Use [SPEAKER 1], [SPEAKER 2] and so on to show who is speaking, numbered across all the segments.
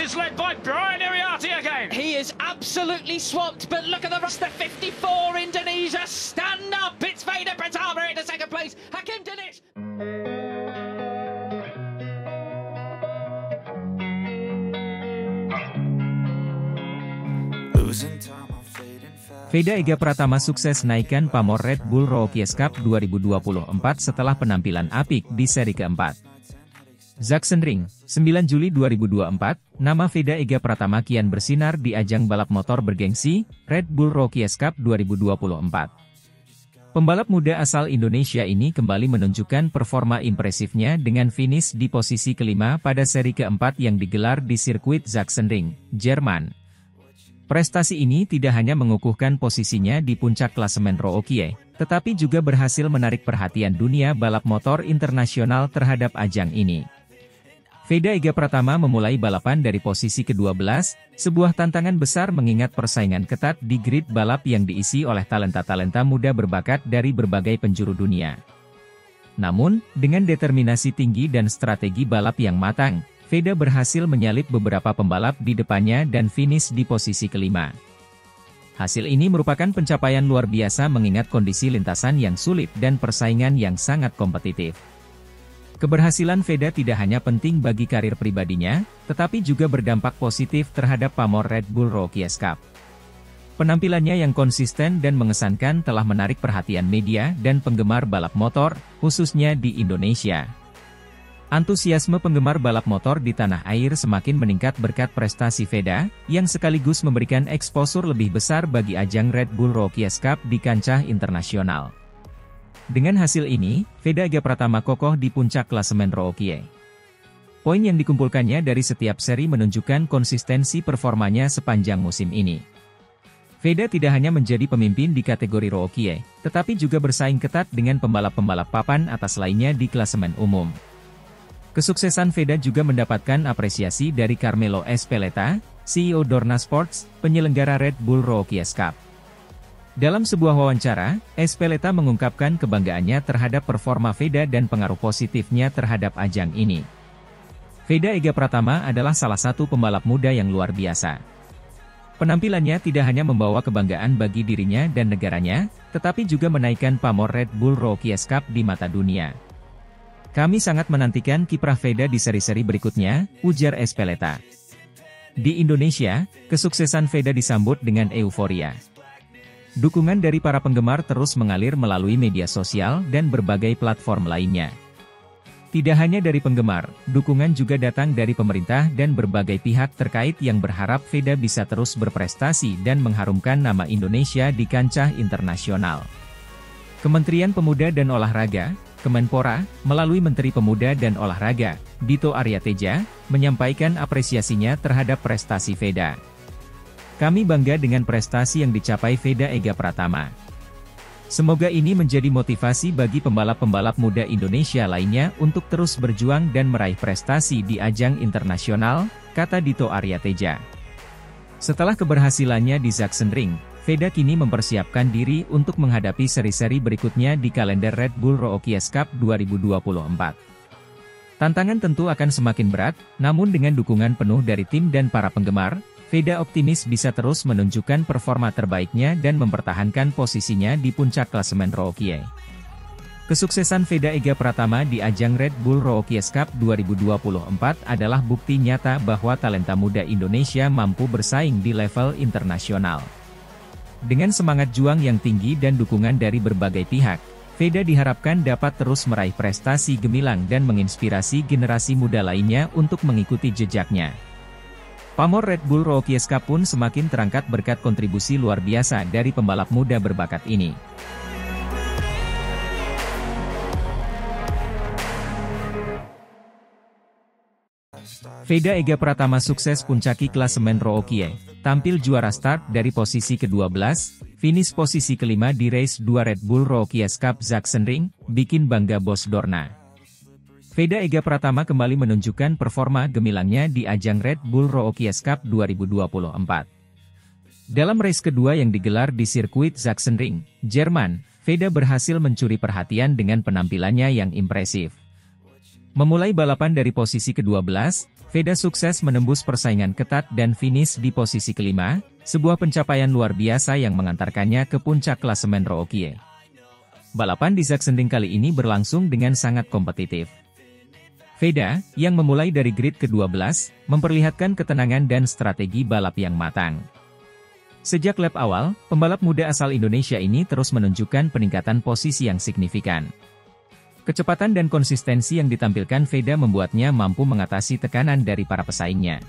[SPEAKER 1] is led by Brian Iriarty again.
[SPEAKER 2] He is absolutely swamped, but look at the rest of 54 Indonesia. Stand up. It's Vader Pratama in the second place. Hakim Dinic.
[SPEAKER 3] Veda Ega Pratama sukses naikkan pamor Red Bull Rookies Cup 2024 setelah penampilan apik di seri keempat. Sachsenring, 9 Juli 2024, nama Veda Ega Pratama kian bersinar di ajang balap motor bergengsi, Red Bull Rookies Cup 2024. Pembalap muda asal Indonesia ini kembali menunjukkan performa impresifnya dengan finish di posisi kelima pada seri keempat yang digelar di sirkuit Sachsenring, Jerman. Prestasi ini tidak hanya mengukuhkan posisinya di puncak klasemen Rookie, tetapi juga berhasil menarik perhatian dunia balap motor internasional terhadap ajang ini. Veda Ega Pratama memulai balapan dari posisi ke-12, sebuah tantangan besar mengingat persaingan ketat di grid balap yang diisi oleh talenta-talenta muda berbakat dari berbagai penjuru dunia. Namun, dengan determinasi tinggi dan strategi balap yang matang, Veda berhasil menyalip beberapa pembalap di depannya dan finish di posisi kelima. Hasil ini merupakan pencapaian luar biasa mengingat kondisi lintasan yang sulit dan persaingan yang sangat kompetitif. Keberhasilan Veda tidak hanya penting bagi karir pribadinya, tetapi juga berdampak positif terhadap pamor Red Bull Rookies Cup. Penampilannya yang konsisten dan mengesankan telah menarik perhatian media dan penggemar balap motor, khususnya di Indonesia. Antusiasme penggemar balap motor di tanah air semakin meningkat berkat prestasi Veda, yang sekaligus memberikan eksposur lebih besar bagi ajang Red Bull Rookies Cup di kancah internasional. Dengan hasil ini, Veda Ega Pratama kokoh di puncak klasemen Rookie. Poin yang dikumpulkannya dari setiap seri menunjukkan konsistensi performanya sepanjang musim ini. Veda tidak hanya menjadi pemimpin di kategori Rookie, tetapi juga bersaing ketat dengan pembalap-pembalap papan atas lainnya di klasemen umum. Kesuksesan Veda juga mendapatkan apresiasi dari Carmelo Ezpeleta, CEO Dorna Sports, penyelenggara Red Bull Rookies Cup. Dalam sebuah wawancara, Ezpeleta mengungkapkan kebanggaannya terhadap performa Veda dan pengaruh positifnya terhadap ajang ini. Veda Ega Pratama adalah salah satu pembalap muda yang luar biasa. Penampilannya tidak hanya membawa kebanggaan bagi dirinya dan negaranya, tetapi juga menaikkan pamor Red Bull Rookies Cup di mata dunia. Kami sangat menantikan kiprah Veda di seri-seri berikutnya, ujar Ezpeleta. Di Indonesia, kesuksesan Veda disambut dengan euforia. Dukungan dari para penggemar terus mengalir melalui media sosial dan berbagai platform lainnya. Tidak hanya dari penggemar, dukungan juga datang dari pemerintah dan berbagai pihak terkait yang berharap Veda bisa terus berprestasi dan mengharumkan nama Indonesia di kancah internasional. Kementerian Pemuda dan Olahraga, Kemenpora, melalui Menteri Pemuda dan Olahraga, Dito Arya Teja, menyampaikan apresiasinya terhadap prestasi Veda. Kami bangga dengan prestasi yang dicapai Veda Ega Pratama. Semoga ini menjadi motivasi bagi pembalap-pembalap muda Indonesia lainnya untuk terus berjuang dan meraih prestasi di ajang internasional, kata Dito Arya Teja. Setelah keberhasilannya di Sachsenring, Veda kini mempersiapkan diri untuk menghadapi seri-seri berikutnya di kalender Red Bull Rookies Cup 2024. Tantangan tentu akan semakin berat, namun dengan dukungan penuh dari tim dan para penggemar, Veda optimis bisa terus menunjukkan performa terbaiknya dan mempertahankan posisinya di puncak klasemen Rookie. Kesuksesan Veda Ega Pratama di ajang Red Bull Rookies Cup 2024 adalah bukti nyata bahwa talenta muda Indonesia mampu bersaing di level internasional. Dengan semangat juang yang tinggi dan dukungan dari berbagai pihak, Veda diharapkan dapat terus meraih prestasi gemilang dan menginspirasi generasi muda lainnya untuk mengikuti jejaknya. Pamor Red Bull Rookies Cup pun semakin terangkat berkat kontribusi luar biasa dari pembalap muda berbakat ini. Veda Ega Pratama sukses puncaki klasemen Rookie, tampil juara start dari posisi ke-12, finish posisi kelima di race 2 Red Bull Rookies Cup Sachsenring, bikin bangga bos Dorna. Veda Ega Pratama kembali menunjukkan performa gemilangnya di ajang Red Bull Rookies Cup 2024. Dalam race kedua yang digelar di sirkuit Sachsenring, Jerman, Veda berhasil mencuri perhatian dengan penampilannya yang impresif. Memulai balapan dari posisi ke-12, Veda sukses menembus persaingan ketat dan finish di posisi kelima, sebuah pencapaian luar biasa yang mengantarkannya ke puncak klasemen Rookie. Balapan di Sachsenring kali ini berlangsung dengan sangat kompetitif. Veda, yang memulai dari grid ke-12, memperlihatkan ketenangan dan strategi balap yang matang. Sejak lap awal, pembalap muda asal Indonesia ini terus menunjukkan peningkatan posisi yang signifikan. Kecepatan dan konsistensi yang ditampilkan Veda membuatnya mampu mengatasi tekanan dari para pesaingnya.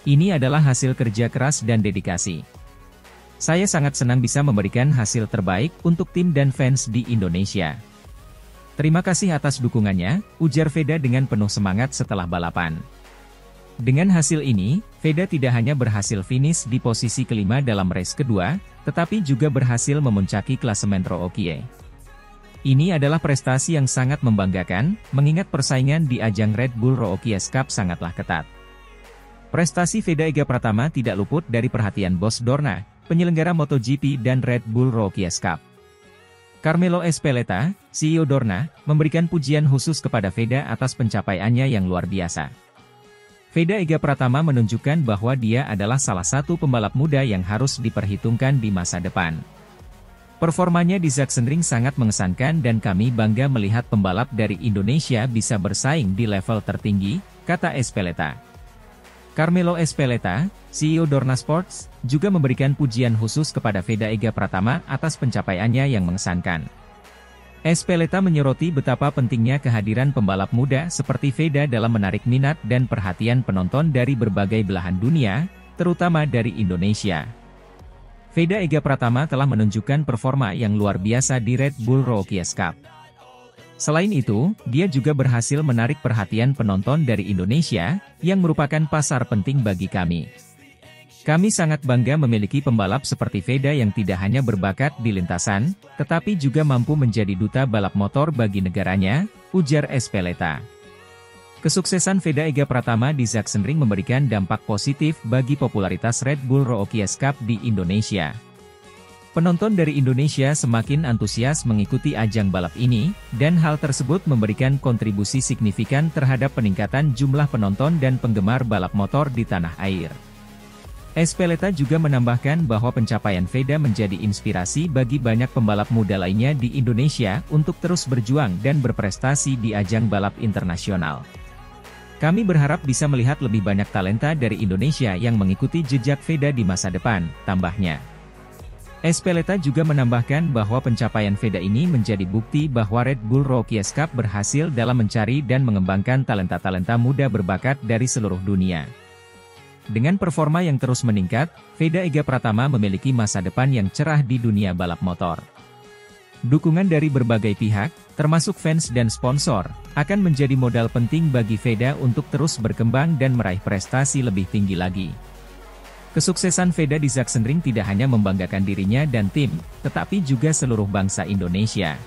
[SPEAKER 3] Ini adalah hasil kerja keras dan dedikasi. Saya sangat senang bisa memberikan hasil terbaik untuk tim dan fans di Indonesia. Terima kasih atas dukungannya, ujar Veda dengan penuh semangat setelah balapan. Dengan hasil ini, Veda tidak hanya berhasil finish di posisi kelima dalam race kedua, tetapi juga berhasil memuncaki klasemen Rookie. Ini adalah prestasi yang sangat membanggakan, mengingat persaingan di ajang Red Bull Rookie Cup sangatlah ketat. Prestasi Veda Ega Pratama tidak luput dari perhatian bos Dorna, penyelenggara MotoGP dan Red Bull Rookie Cup. Carmelo Ezpeleta, CEO Dorna, memberikan pujian khusus kepada Veda atas pencapaiannya yang luar biasa. Veda Ega Pratama menunjukkan bahwa dia adalah salah satu pembalap muda yang harus diperhitungkan di masa depan. Performanya di Sachsenring sangat mengesankan dan kami bangga melihat pembalap dari Indonesia bisa bersaing di level tertinggi, kata Ezpeleta. Carmelo Ezpeleta, CEO Dorna Sports, juga memberikan pujian khusus kepada Veda Ega Pratama atas pencapaiannya yang mengesankan. Ezpeleta menyoroti betapa pentingnya kehadiran pembalap muda seperti Veda dalam menarik minat dan perhatian penonton dari berbagai belahan dunia, terutama dari Indonesia. Veda Ega Pratama telah menunjukkan performa yang luar biasa di Red Bull Rookie Cup. Selain itu, dia juga berhasil menarik perhatian penonton dari Indonesia, yang merupakan pasar penting bagi kami. Kami sangat bangga memiliki pembalap seperti Veda yang tidak hanya berbakat di lintasan, tetapi juga mampu menjadi duta balap motor bagi negaranya, ujar Ezpeleta. Kesuksesan Veda Ega Pratama di Sachsenring memberikan dampak positif bagi popularitas Red Bull Rookie Cup di Indonesia. Penonton dari Indonesia semakin antusias mengikuti ajang balap ini, dan hal tersebut memberikan kontribusi signifikan terhadap peningkatan jumlah penonton dan penggemar balap motor di tanah air. Ezpeleta juga menambahkan bahwa pencapaian Veda menjadi inspirasi bagi banyak pembalap muda lainnya di Indonesia untuk terus berjuang dan berprestasi di ajang balap internasional. Kami berharap bisa melihat lebih banyak talenta dari Indonesia yang mengikuti jejak Veda di masa depan, tambahnya. Ezpeleta juga menambahkan bahwa pencapaian Veda ini menjadi bukti bahwa Red Bull Rookie Cup berhasil dalam mencari dan mengembangkan talenta-talenta muda berbakat dari seluruh dunia. Dengan performa yang terus meningkat, Veda Ega Pratama memiliki masa depan yang cerah di dunia balap motor. Dukungan dari berbagai pihak, termasuk fans dan sponsor, akan menjadi modal penting bagi Veda untuk terus berkembang dan meraih prestasi lebih tinggi lagi. Kesuksesan Veda di Sachsenring tidak hanya membanggakan dirinya dan tim, tetapi juga seluruh bangsa Indonesia.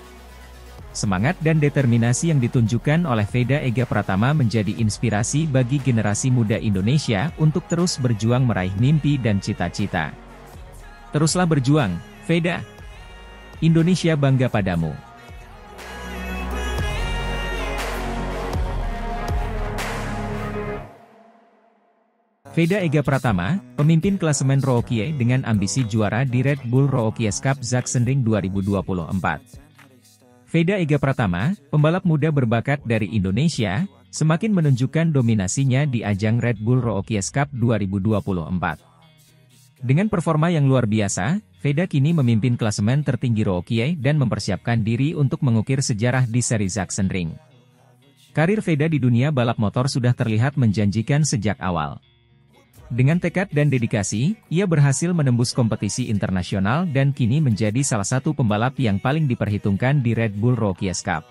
[SPEAKER 3] Semangat dan determinasi yang ditunjukkan oleh Veda Ega Pratama menjadi inspirasi bagi generasi muda Indonesia untuk terus berjuang meraih mimpi dan cita-cita. Teruslah berjuang, Veda. Indonesia bangga padamu. Veda Ega Pratama, pemimpin klasemen Rookie dengan ambisi juara di Red Bull Rookie Cup Sachsenring 2024. Veda Ega Pratama, pembalap muda berbakat dari Indonesia, semakin menunjukkan dominasinya di ajang Red Bull Rookie Cup 2024. Dengan performa yang luar biasa, Veda kini memimpin klasemen tertinggi Rookie dan mempersiapkan diri untuk mengukir sejarah di seri Sachsenring. Karir Veda di dunia balap motor sudah terlihat menjanjikan sejak awal. Dengan tekad dan dedikasi, ia berhasil menembus kompetisi internasional dan kini menjadi salah satu pembalap yang paling diperhitungkan di Red Bull Rookie Cup.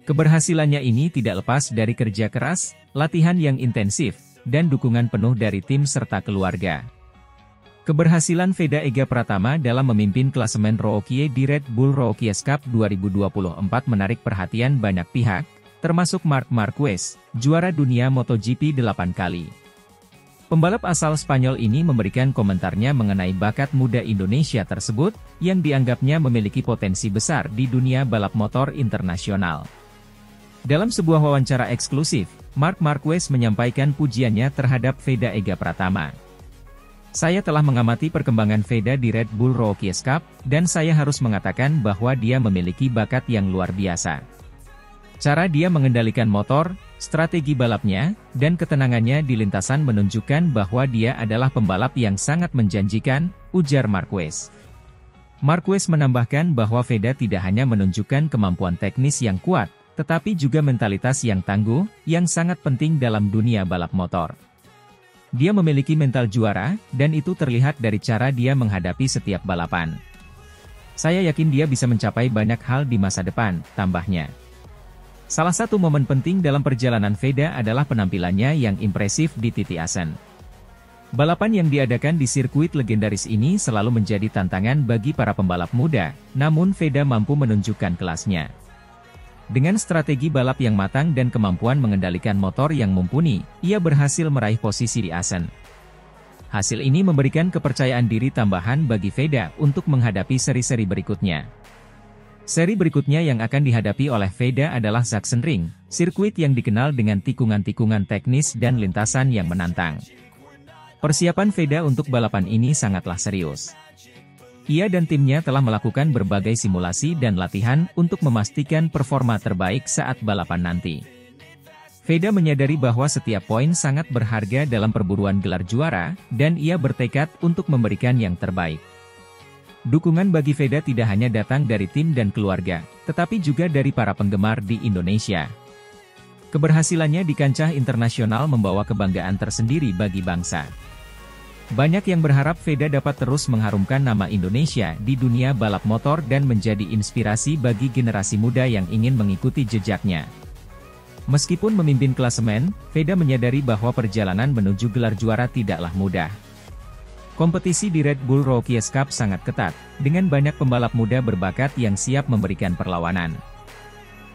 [SPEAKER 3] Keberhasilannya ini tidak lepas dari kerja keras, latihan yang intensif, dan dukungan penuh dari tim serta keluarga. Keberhasilan Veda Ega Pratama dalam memimpin klasemen Rookie di Red Bull Rookie Cup 2024 menarik perhatian banyak pihak, termasuk Marc Marquez, juara dunia MotoGP 8 kali. Pembalap asal Spanyol ini memberikan komentarnya mengenai bakat muda Indonesia tersebut, yang dianggapnya memiliki potensi besar di dunia balap motor internasional. Dalam sebuah wawancara eksklusif, Marc Marquez menyampaikan pujiannya terhadap Veda Ega Pratama. Saya telah mengamati perkembangan Veda di Red Bull Rookies Cup, dan saya harus mengatakan bahwa dia memiliki bakat yang luar biasa. Cara dia mengendalikan motor, strategi balapnya, dan ketenangannya di lintasan menunjukkan bahwa dia adalah pembalap yang sangat menjanjikan, ujar Marquez. Marquez menambahkan bahwa Veda tidak hanya menunjukkan kemampuan teknis yang kuat, tetapi juga mentalitas yang tangguh, yang sangat penting dalam dunia balap motor. Dia memiliki mental juara, dan itu terlihat dari cara dia menghadapi setiap balapan. Saya yakin dia bisa mencapai banyak hal di masa depan, tambahnya. Salah satu momen penting dalam perjalanan Veda adalah penampilannya yang impresif di Titi Assen. Balapan yang diadakan di sirkuit legendaris ini selalu menjadi tantangan bagi para pembalap muda, namun Veda mampu menunjukkan kelasnya. Dengan strategi balap yang matang dan kemampuan mengendalikan motor yang mumpuni, ia berhasil meraih posisi di Assen. Hasil ini memberikan kepercayaan diri tambahan bagi Veda untuk menghadapi seri-seri berikutnya. Seri berikutnya yang akan dihadapi oleh Veda adalah Sachsenring, sirkuit yang dikenal dengan tikungan-tikungan teknis dan lintasan yang menantang. Persiapan Veda untuk balapan ini sangatlah serius. Ia dan timnya telah melakukan berbagai simulasi dan latihan untuk memastikan performa terbaik saat balapan nanti. Veda menyadari bahwa setiap poin sangat berharga dalam perburuan gelar juara, dan ia bertekad untuk memberikan yang terbaik. Dukungan bagi Veda tidak hanya datang dari tim dan keluarga, tetapi juga dari para penggemar di Indonesia. Keberhasilannya di kancah internasional membawa kebanggaan tersendiri bagi bangsa. Banyak yang berharap Veda dapat terus mengharumkan nama Indonesia di dunia balap motor dan menjadi inspirasi bagi generasi muda yang ingin mengikuti jejaknya. Meskipun memimpin klasemen, Veda menyadari bahwa perjalanan menuju gelar juara tidaklah mudah. Kompetisi di Red Bull Rookies Cup sangat ketat, dengan banyak pembalap muda berbakat yang siap memberikan perlawanan.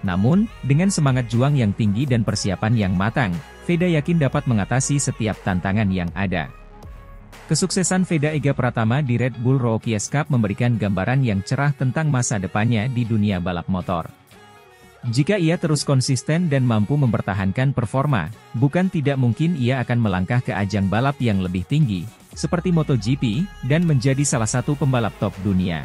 [SPEAKER 3] Namun, dengan semangat juang yang tinggi dan persiapan yang matang, Veda yakin dapat mengatasi setiap tantangan yang ada. Kesuksesan Veda Ega Pratama di Red Bull Rookies Cup memberikan gambaran yang cerah tentang masa depannya di dunia balap motor. Jika ia terus konsisten dan mampu mempertahankan performa, bukan tidak mungkin ia akan melangkah ke ajang balap yang lebih tinggi, seperti MotoGP, dan menjadi salah satu pembalap top dunia.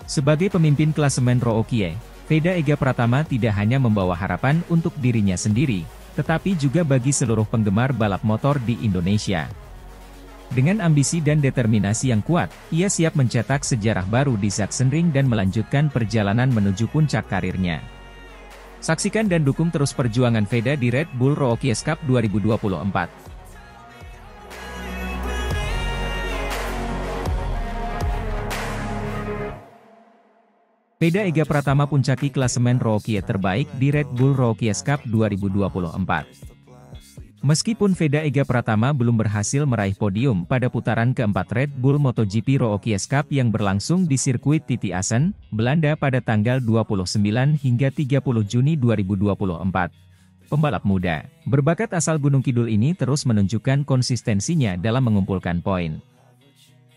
[SPEAKER 3] Sebagai pemimpin klasemen Rookie, Veda Ega Pratama tidak hanya membawa harapan untuk dirinya sendiri, tetapi juga bagi seluruh penggemar balap motor di Indonesia. Dengan ambisi dan determinasi yang kuat, ia siap mencetak sejarah baru di Sachsenring dan melanjutkan perjalanan menuju puncak karirnya. Saksikan dan dukung terus perjuangan Veda di Red Bull Rookies Cup 2024. Veda Ega Pratama puncaki klasemen rookie terbaik di Red Bull Rookies Cup 2024. Meskipun Veda Ega Pratama belum berhasil meraih podium pada putaran keempat Red Bull MotoGP Rookies Cup yang berlangsung di sirkuit Titi Assen, Belanda pada tanggal 29 hingga 30 Juni 2024. Pembalap muda, berbakat asal Gunung Kidul ini terus menunjukkan konsistensinya dalam mengumpulkan poin.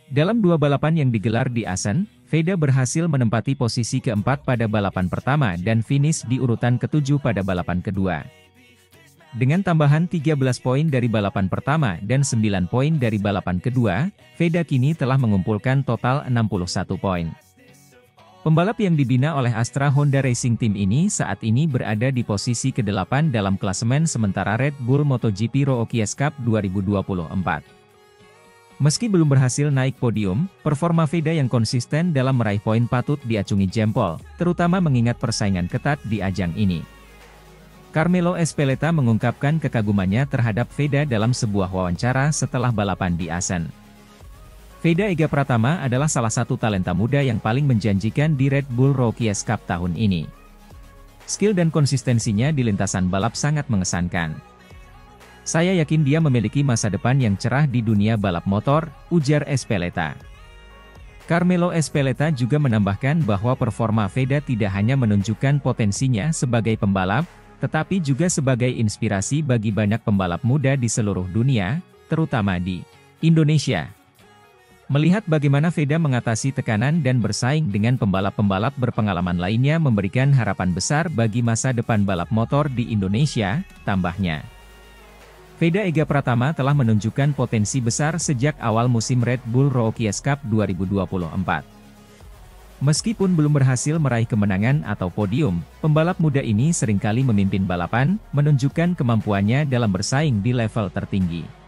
[SPEAKER 3] Dalam dua balapan yang digelar di Assen, Veda berhasil menempati posisi keempat pada balapan pertama dan finish di urutan ketujuh pada balapan kedua. Dengan tambahan 13 poin dari balapan pertama dan 9 poin dari balapan kedua, Veda kini telah mengumpulkan total 61 poin. Pembalap yang dibina oleh Astra Honda Racing Team ini saat ini berada di posisi ke-8 dalam klasemen sementara Red Bull MotoGP Rookies Cup 2024. Meski belum berhasil naik podium, performa Veda yang konsisten dalam meraih poin patut diacungi jempol, terutama mengingat persaingan ketat di ajang ini. Carmelo Ezpeleta mengungkapkan kekagumannya terhadap Veda dalam sebuah wawancara setelah balapan di Assen. Veda Ega Pratama adalah salah satu talenta muda yang paling menjanjikan di Red Bull Rookies Cup tahun ini. Skill dan konsistensinya di lintasan balap sangat mengesankan. Saya yakin dia memiliki masa depan yang cerah di dunia balap motor, ujar Ezpeleta. Carmelo Ezpeleta juga menambahkan bahwa performa Veda tidak hanya menunjukkan potensinya sebagai pembalap, tetapi juga sebagai inspirasi bagi banyak pembalap muda di seluruh dunia, terutama di Indonesia. Melihat bagaimana Veda mengatasi tekanan dan bersaing dengan pembalap-pembalap berpengalaman lainnya memberikan harapan besar bagi masa depan balap motor di Indonesia, tambahnya. Veda Ega Pratama telah menunjukkan potensi besar sejak awal musim Red Bull Rookies Cup 2024. Meskipun belum berhasil meraih kemenangan atau podium, pembalap muda ini seringkali memimpin balapan, menunjukkan kemampuannya dalam bersaing di level tertinggi.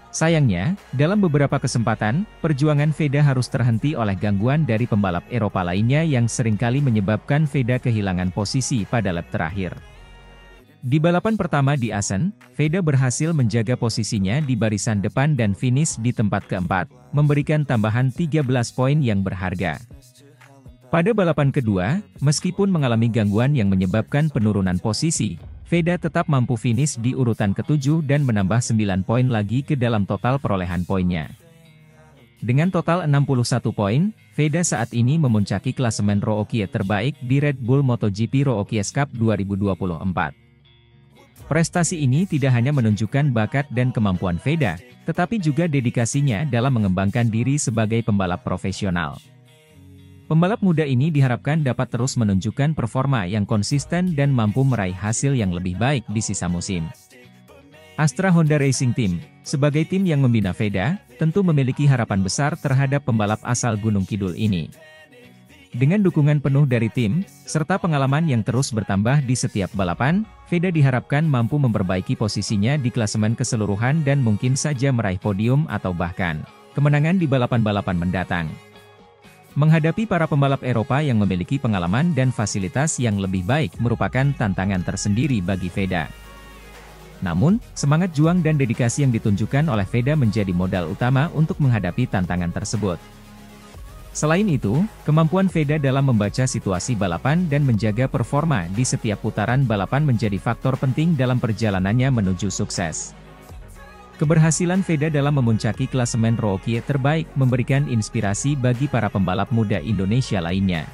[SPEAKER 3] Sayangnya, dalam beberapa kesempatan, perjuangan Veda harus terhenti oleh gangguan dari pembalap Eropa lainnya yang seringkali menyebabkan Veda kehilangan posisi pada lap terakhir. Di balapan pertama di Assen, Veda berhasil menjaga posisinya di barisan depan dan finish di tempat keempat, memberikan tambahan 13 poin yang berharga. Pada balapan kedua, meskipun mengalami gangguan yang menyebabkan penurunan posisi, Veda tetap mampu finish di urutan ke-7 dan menambah 9 poin lagi ke dalam total perolehan poinnya. Dengan total 61 poin, Veda saat ini memuncaki klasemen Rookie terbaik di Red Bull MotoGP Rookies Cup 2024. Prestasi ini tidak hanya menunjukkan bakat dan kemampuan Veda, tetapi juga dedikasinya dalam mengembangkan diri sebagai pembalap profesional. Pembalap muda ini diharapkan dapat terus menunjukkan performa yang konsisten dan mampu meraih hasil yang lebih baik di sisa musim. Astra Honda Racing Team, sebagai tim yang membina Veda, tentu memiliki harapan besar terhadap pembalap asal Gunung Kidul ini. Dengan dukungan penuh dari tim, serta pengalaman yang terus bertambah di setiap balapan, Veda diharapkan mampu memperbaiki posisinya di klasemen keseluruhan dan mungkin saja meraih podium atau bahkan kemenangan di balapan-balapan mendatang. Menghadapi para pembalap Eropa yang memiliki pengalaman dan fasilitas yang lebih baik merupakan tantangan tersendiri bagi Veda. Namun, semangat juang dan dedikasi yang ditunjukkan oleh Veda menjadi modal utama untuk menghadapi tantangan tersebut. Selain itu, kemampuan Veda dalam membaca situasi balapan dan menjaga performa di setiap putaran balapan menjadi faktor penting dalam perjalanannya menuju sukses. Keberhasilan Veda dalam memuncaki klasemen Rookie terbaik memberikan inspirasi bagi para pembalap muda Indonesia lainnya.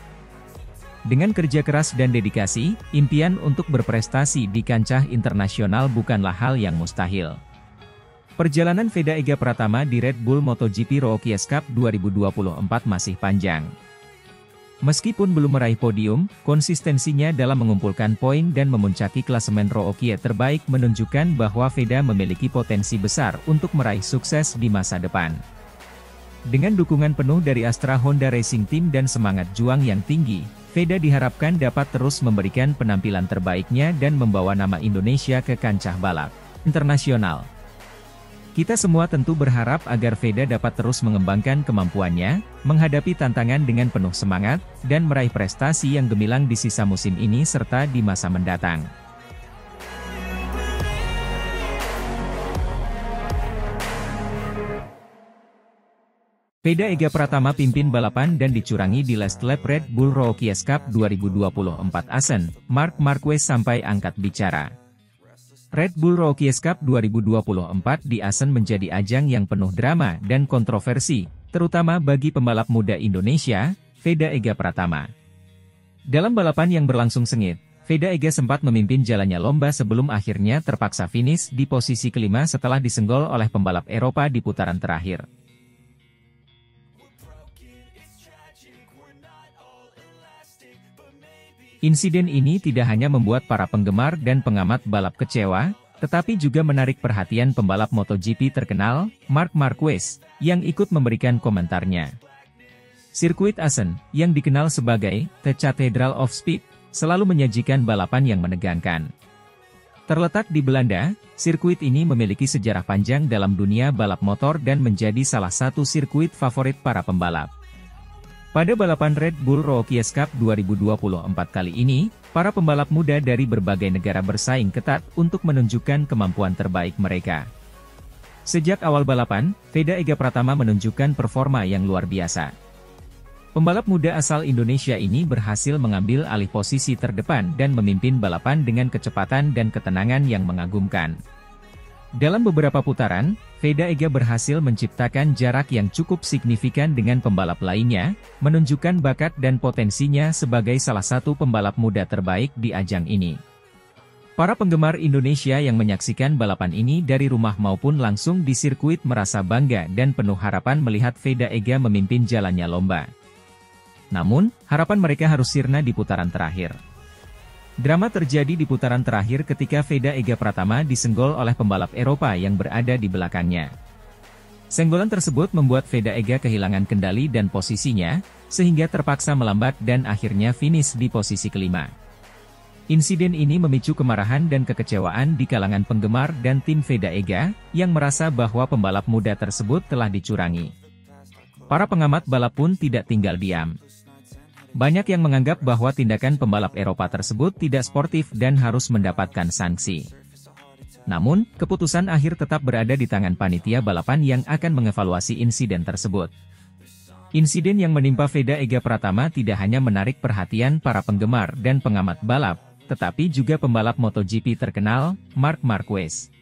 [SPEAKER 3] Dengan kerja keras dan dedikasi, impian untuk berprestasi di kancah internasional bukanlah hal yang mustahil. Perjalanan Veda Ega Pratama di Red Bull MotoGP Rookies Cup 2024 masih panjang. Meskipun belum meraih podium, konsistensinya dalam mengumpulkan poin dan memuncaki klasemen Rookie terbaik menunjukkan bahwa Veda memiliki potensi besar untuk meraih sukses di masa depan. Dengan dukungan penuh dari Astra Honda Racing Team dan semangat juang yang tinggi, Veda diharapkan dapat terus memberikan penampilan terbaiknya dan membawa nama Indonesia ke kancah balap internasional. Kita semua tentu berharap agar Veda dapat terus mengembangkan kemampuannya, menghadapi tantangan dengan penuh semangat, dan meraih prestasi yang gemilang di sisa musim ini serta di masa mendatang. Veda Ega Pratama pimpin balapan dan dicurangi di last lap Red Bull Rookies Cup 2024 Assen, Marc Marquez sampai angkat bicara. Red Bull Rookies Cup 2024 di Assen menjadi ajang yang penuh drama dan kontroversi, terutama bagi pembalap muda Indonesia, Veda Ega Pratama. Dalam balapan yang berlangsung sengit, Veda Ega sempat memimpin jalannya lomba sebelum akhirnya terpaksa finish di posisi kelima setelah disenggol oleh pembalap Eropa di putaran terakhir. Insiden ini tidak hanya membuat para penggemar dan pengamat balap kecewa, tetapi juga menarik perhatian pembalap MotoGP terkenal, Marc Marquez, yang ikut memberikan komentarnya. Sirkuit Assen, yang dikenal sebagai The Cathedral of Speed, selalu menyajikan balapan yang menegangkan. Terletak di Belanda, sirkuit ini memiliki sejarah panjang dalam dunia balap motor dan menjadi salah satu sirkuit favorit para pembalap. Pada balapan Red Bull Rookies Cup 2024 kali ini, para pembalap muda dari berbagai negara bersaing ketat untuk menunjukkan kemampuan terbaik mereka. Sejak awal balapan, Veda Ega Pratama menunjukkan performa yang luar biasa. Pembalap muda asal Indonesia ini berhasil mengambil alih posisi terdepan dan memimpin balapan dengan kecepatan dan ketenangan yang mengagumkan. Dalam beberapa putaran, Veda Ega berhasil menciptakan jarak yang cukup signifikan dengan pembalap lainnya, menunjukkan bakat dan potensinya sebagai salah satu pembalap muda terbaik di ajang ini. Para penggemar Indonesia yang menyaksikan balapan ini dari rumah maupun langsung di sirkuit merasa bangga dan penuh harapan melihat Veda Ega memimpin jalannya lomba. Namun, harapan mereka harus sirna di putaran terakhir. Drama terjadi di putaran terakhir ketika Veda Ega Pratama disenggol oleh pembalap Eropa yang berada di belakangnya. Senggolan tersebut membuat Veda Ega kehilangan kendali dan posisinya, sehingga terpaksa melambat dan akhirnya finish di posisi kelima. Insiden ini memicu kemarahan dan kekecewaan di kalangan penggemar dan tim Veda Ega, yang merasa bahwa pembalap muda tersebut telah dicurangi. Para pengamat balap pun tidak tinggal diam. Banyak yang menganggap bahwa tindakan pembalap Eropa tersebut tidak sportif dan harus mendapatkan sanksi. Namun, keputusan akhir tetap berada di tangan panitia balapan yang akan mengevaluasi insiden tersebut. Insiden yang menimpa Veda Ega Pratama tidak hanya menarik perhatian para penggemar dan pengamat balap, tetapi juga pembalap MotoGP terkenal, Marc Marquez.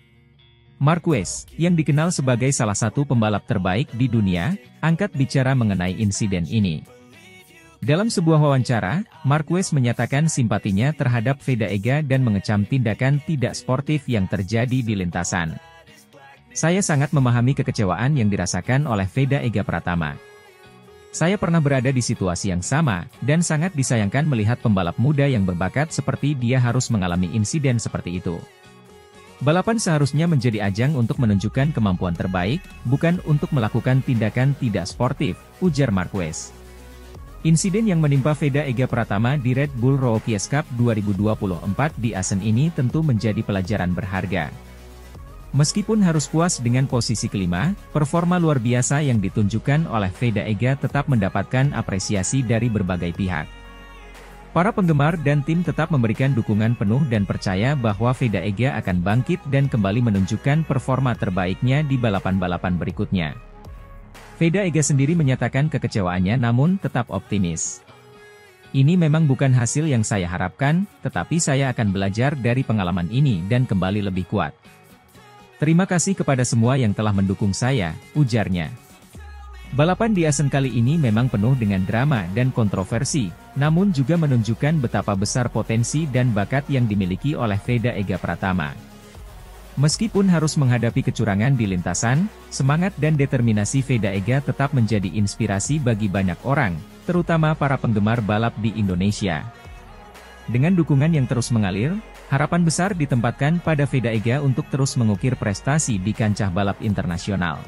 [SPEAKER 3] Marquez, yang dikenal sebagai salah satu pembalap terbaik di dunia, angkat bicara mengenai insiden ini. Dalam sebuah wawancara, Marquez menyatakan simpatinya terhadap Veda Ega dan mengecam tindakan tidak sportif yang terjadi di lintasan. Saya sangat memahami kekecewaan yang dirasakan oleh Veda Ega Pratama. Saya pernah berada di situasi yang sama, dan sangat disayangkan melihat pembalap muda yang berbakat seperti dia harus mengalami insiden seperti itu. Balapan seharusnya menjadi ajang untuk menunjukkan kemampuan terbaik, bukan untuk melakukan tindakan tidak sportif, ujar Marquez. Insiden yang menimpa Veda Ega Pratama di Red Bull Rookies Cup 2024 di Assen ini tentu menjadi pelajaran berharga. Meskipun harus puas dengan posisi kelima, performa luar biasa yang ditunjukkan oleh Veda Ega tetap mendapatkan apresiasi dari berbagai pihak. Para penggemar dan tim tetap memberikan dukungan penuh dan percaya bahwa Veda Ega akan bangkit dan kembali menunjukkan performa terbaiknya di balapan-balapan berikutnya. Veda Ega sendiri menyatakan kekecewaannya namun tetap optimis. Ini memang bukan hasil yang saya harapkan, tetapi saya akan belajar dari pengalaman ini dan kembali lebih kuat. Terima kasih kepada semua yang telah mendukung saya, ujarnya. Balapan di Assen kali ini memang penuh dengan drama dan kontroversi, namun juga menunjukkan betapa besar potensi dan bakat yang dimiliki oleh Veda Ega Pratama. Meskipun harus menghadapi kecurangan di lintasan, semangat dan determinasi Veda Ega tetap menjadi inspirasi bagi banyak orang, terutama para penggemar balap di Indonesia. Dengan dukungan yang terus mengalir, harapan besar ditempatkan pada Veda Ega untuk terus mengukir prestasi di kancah balap internasional.